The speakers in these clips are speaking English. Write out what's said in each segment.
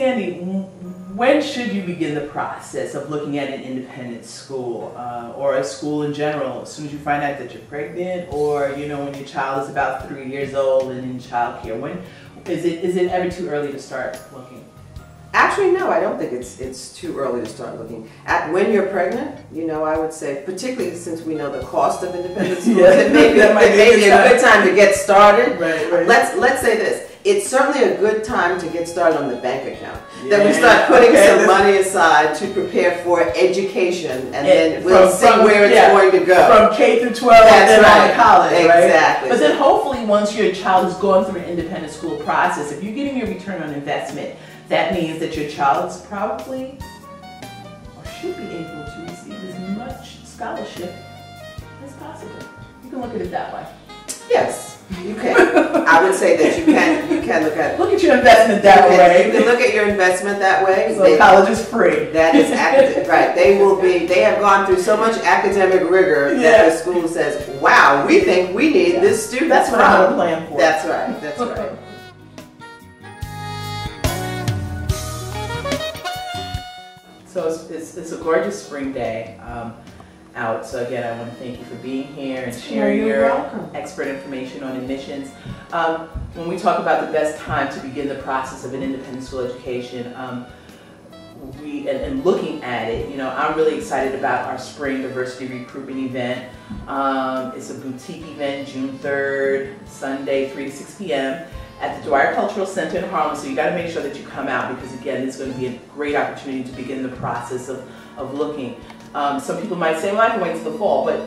Sandy, when should you begin the process of looking at an independent school or a school in general? As soon as you find out that you're pregnant, or when your child is about 3 years old and in childcare? When is it ever too early to start looking? Actually, no, I don't think it's too early to start looking. When you're pregnant, I would say, particularly since we know the cost of independent schools, it may be a good time to get started. Right. Let's say this. It's certainly a good time to get started on the bank account. That we start putting some money aside to prepare for education, and then we'll see where it's going to go. From K through 12 and then on to college, exactly. But then hopefully once your child has gone through an independent school process, if you're getting your return on investment, that means that your child is probably, or should be able to receive as much scholarship as possible. You can look at it that way. Yes, you can. I would say that you can look at your investment that way. You can look at your investment that way. So college is free. That is right. They have gone through so much academic rigor that the school says, wow, we think we need this student. That's what I'm going to plan for. That's right. That's right. So it's a gorgeous spring day out. So again, I want to thank you for being here and sharing your expert information on admissions. When we talk about the best time to begin the process of an independent school education, and looking at it, I'm really excited about our spring diversity recruitment event. It's a boutique event, June 3rd, Sunday, 3 to 6 p.m. at the Dwyer Cultural Center in Harlem, so you got to make sure that you come out, because again, it's going to be a great opportunity to begin the process of looking. Some people might say, well, I can wait until the fall, but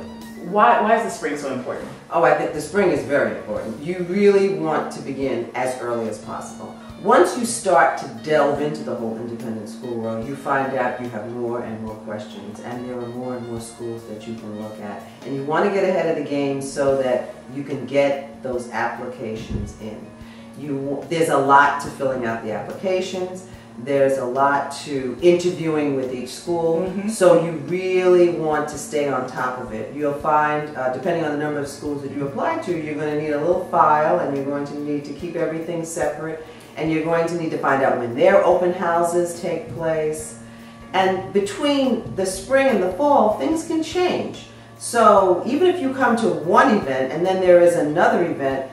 why is the spring so important? Oh, I think the spring is very important. You really want to begin as early as possible. Once you start to delve into the whole independent school world, you find out you have more and more questions, and there are more and more schools that you can look at. And you want to get ahead of the game so that you can get those applications in. There's a lot to filling out the applications. There's a lot to interviewing with each school. So you really want to stay on top of it. You'll find, depending on the number of schools that you apply to, you're going to need a little file, and you're going to need to keep everything separate. And you're going to need to find out when their open houses take place. And between the spring and the fall, things can change. So even if you come to one event and then there is another event,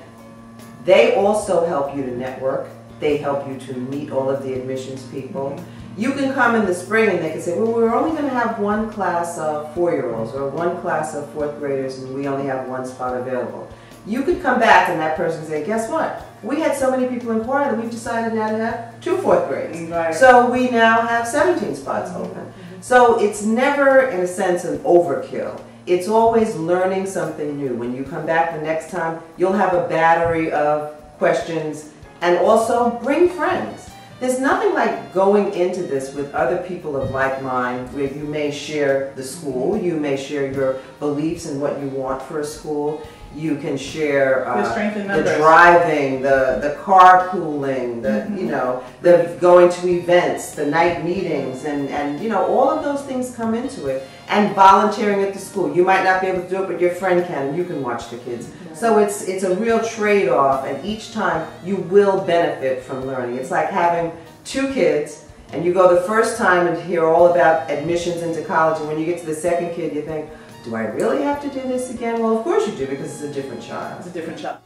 they also help you to network. They help you to meet all of the admissions people. You can come in the spring and they can say, well, we're only going to have one class of 4-year-olds or one class of 4th graders, and we only have one spot available. You could come back and that person say, guess what? We had so many people inquire that we've decided now to have 2 4th grades. So we now have 17 spots open. So it's never, in a sense, an overkill. It's always learning something new. When you come back the next time, you'll have a battery of questions, and also bring friends. There's nothing like going into this with other people of like mind, where you may share the school, you may share your beliefs and what you want for a school. You can share the driving, the carpooling, the going to events, the night meetings, and all of those things come into it. And volunteering at the school. You might not be able to do it, but your friend can, and you can watch the kids. So it's a real trade-off, and each time you will benefit from learning. It's like having 2 kids, and you go the first time and hear all about admissions into college, and when you get to the second kid, you think, do I really have to do this again? Well, of course you do, because it's a different child. It's a different child.